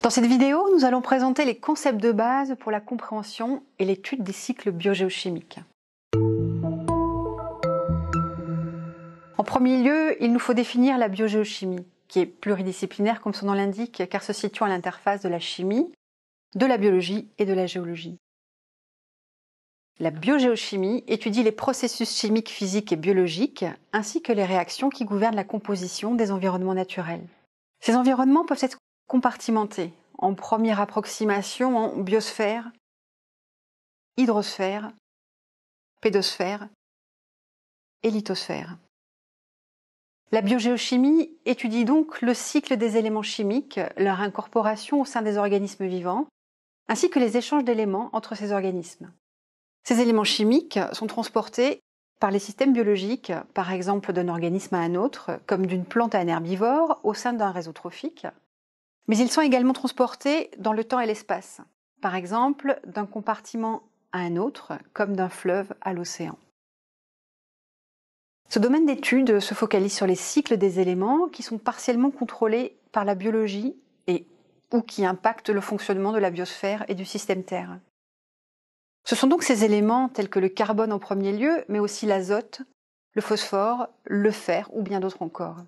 Dans cette vidéo, nous allons présenter les concepts de base pour la compréhension et l'étude des cycles biogéochimiques. En premier lieu, il nous faut définir la biogéochimie, qui est pluridisciplinaire comme son nom l'indique, car se situe à l'interface de la chimie, de la biologie et de la géologie. La biogéochimie étudie les processus chimiques, physiques et biologiques, ainsi que les réactions qui gouvernent la composition des environnements naturels. Ces environnements peuvent être compartimentés en première approximation en biosphère, hydrosphère, pédosphère et lithosphère. La biogéochimie étudie donc le cycle des éléments chimiques, leur incorporation au sein des organismes vivants, ainsi que les échanges d'éléments entre ces organismes. Ces éléments chimiques sont transportés par les systèmes biologiques, par exemple d'un organisme à un autre, comme d'une plante à un herbivore, au sein d'un réseau trophique. Mais ils sont également transportés dans le temps et l'espace, par exemple d'un compartiment à un autre, comme d'un fleuve à l'océan. Ce domaine d'étude se focalise sur les cycles des éléments qui sont partiellement contrôlés par la biologie ou qui impactent le fonctionnement de la biosphère et du système Terre. Ce sont donc ces éléments tels que le carbone en premier lieu, mais aussi l'azote, le phosphore, le fer ou bien d'autres encore.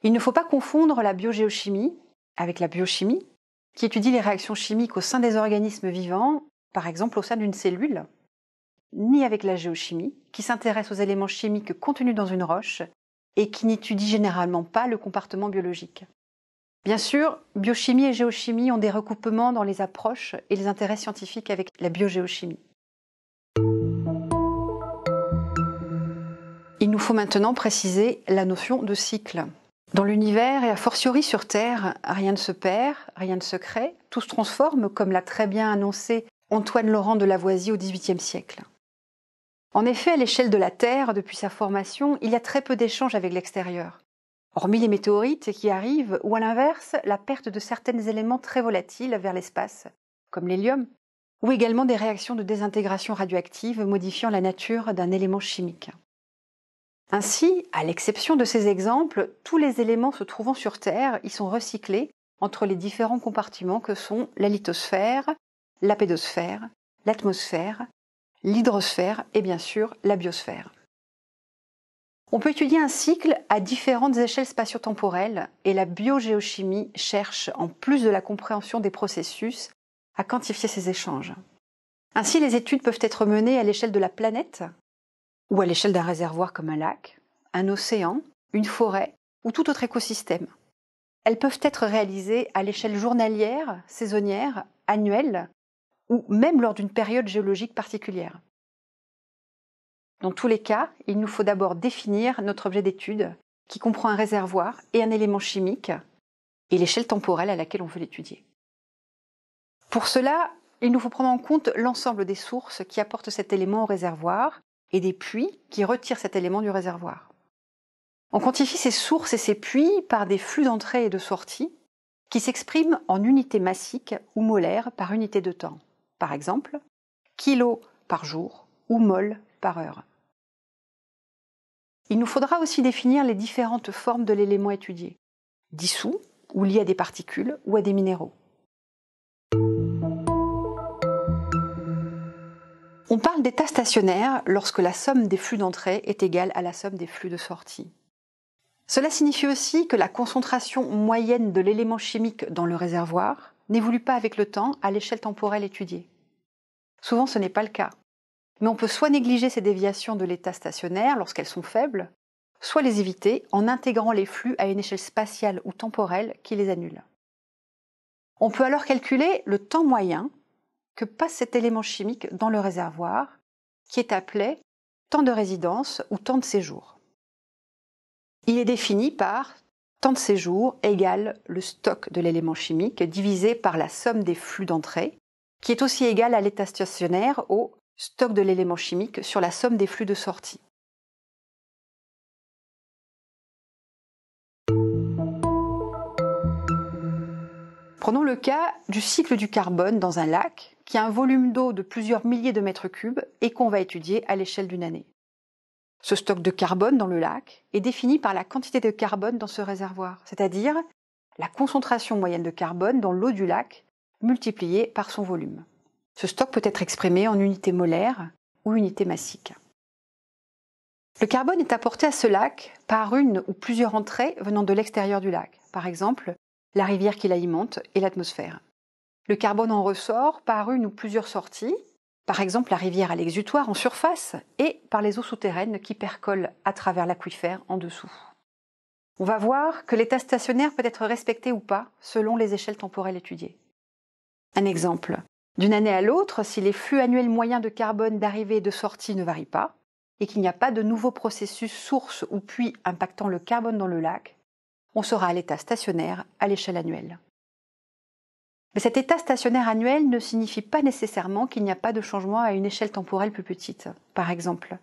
Il ne faut pas confondre la biogéochimie avec la biochimie, qui étudie les réactions chimiques au sein des organismes vivants, par exemple au sein d'une cellule, ni avec la géochimie, qui s'intéresse aux éléments chimiques contenus dans une roche et qui n'étudie généralement pas le comportement biologique. Bien sûr, biochimie et géochimie ont des recoupements dans les approches et les intérêts scientifiques avec la biogéochimie. Il nous faut maintenant préciser la notion de cycle. Dans l'univers et a fortiori sur Terre, rien ne se perd, rien ne se crée, tout se transforme, comme l'a très bien annoncé Antoine Laurent de Lavoisier au XVIIIe siècle. En effet, à l'échelle de la Terre, depuis sa formation, il y a très peu d'échanges avec l'extérieur. Hormis les météorites qui arrivent, ou à l'inverse, la perte de certains éléments très volatiles vers l'espace, comme l'hélium, ou également des réactions de désintégration radioactive modifiant la nature d'un élément chimique. Ainsi, à l'exception de ces exemples, tous les éléments se trouvant sur Terre y sont recyclés entre les différents compartiments que sont la lithosphère, la pédosphère, l'atmosphère, l'hydrosphère et bien sûr la biosphère. On peut étudier un cycle à différentes échelles spatio-temporelles et la biogéochimie cherche, en plus de la compréhension des processus, à quantifier ces échanges. Ainsi, les études peuvent être menées à l'échelle de la planète ou à l'échelle d'un réservoir comme un lac, un océan, une forêt ou tout autre écosystème. Elles peuvent être réalisées à l'échelle journalière, saisonnière, annuelle ou même lors d'une période géologique particulière. Dans tous les cas, il nous faut d'abord définir notre objet d'étude, qui comprend un réservoir et un élément chimique, et l'échelle temporelle à laquelle on veut l'étudier. Pour cela, il nous faut prendre en compte l'ensemble des sources qui apportent cet élément au réservoir et des puits qui retirent cet élément du réservoir. On quantifie ces sources et ces puits par des flux d'entrée et de sortie qui s'expriment en unités massiques ou molaires par unité de temps. Par exemple, kilos par jour ou mol par heure. Il nous faudra aussi définir les différentes formes de l'élément étudié, dissous ou lié à des particules ou à des minéraux. On parle d'état stationnaire lorsque la somme des flux d'entrée est égale à la somme des flux de sortie. Cela signifie aussi que la concentration moyenne de l'élément chimique dans le réservoir n'évolue pas avec le temps à l'échelle temporelle étudiée. Souvent, ce n'est pas le cas. Mais on peut soit négliger ces déviations de l'état stationnaire lorsqu'elles sont faibles, soit les éviter en intégrant les flux à une échelle spatiale ou temporelle qui les annule. On peut alors calculer le temps moyen que passe cet élément chimique dans le réservoir, qui est appelé temps de résidence ou temps de séjour. Il est défini par temps de séjour égale le stock de l'élément chimique divisé par la somme des flux d'entrée, qui est aussi égale à l'état stationnaire au stock de l'élément chimique sur la somme des flux de sortie. Prenons le cas du cycle du carbone dans un lac qui a un volume d'eau de plusieurs milliers de mètres cubes et qu'on va étudier à l'échelle d'une année. Ce stock de carbone dans le lac est défini par la quantité de carbone dans ce réservoir, c'est-à-dire la concentration moyenne de carbone dans l'eau du lac multipliée par son volume. Ce stock peut être exprimé en unités molaires ou unités massiques. Le carbone est apporté à ce lac par une ou plusieurs entrées venant de l'extérieur du lac, par exemple la rivière qui l'alimente et l'atmosphère. Le carbone en ressort par une ou plusieurs sorties, par exemple la rivière à l'exutoire en surface et par les eaux souterraines qui percolent à travers l'aquifère en dessous. On va voir que l'état stationnaire peut être respecté ou pas selon les échelles temporelles étudiées. Un exemple, d'une année à l'autre, si les flux annuels moyens de carbone d'arrivée et de sortie ne varient pas, et qu'il n'y a pas de nouveau processus source ou puits impactant le carbone dans le lac, on sera à l'état stationnaire à l'échelle annuelle. Mais cet état stationnaire annuel ne signifie pas nécessairement qu'il n'y a pas de changement à une échelle temporelle plus petite. Par exemple,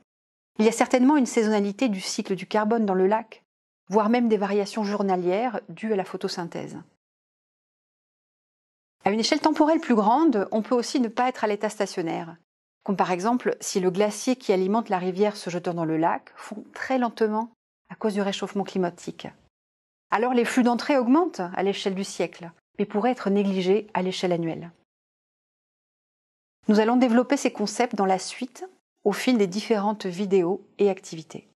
il y a certainement une saisonnalité du cycle du carbone dans le lac, voire même des variations journalières dues à la photosynthèse. À une échelle temporelle plus grande, on peut aussi ne pas être à l'état stationnaire, comme par exemple si le glacier qui alimente la rivière se jetant dans le lac fond très lentement à cause du réchauffement climatique. Alors les flux d'entrée augmentent à l'échelle du siècle, mais pourraient être négligés à l'échelle annuelle. Nous allons développer ces concepts dans la suite, au fil des différentes vidéos et activités.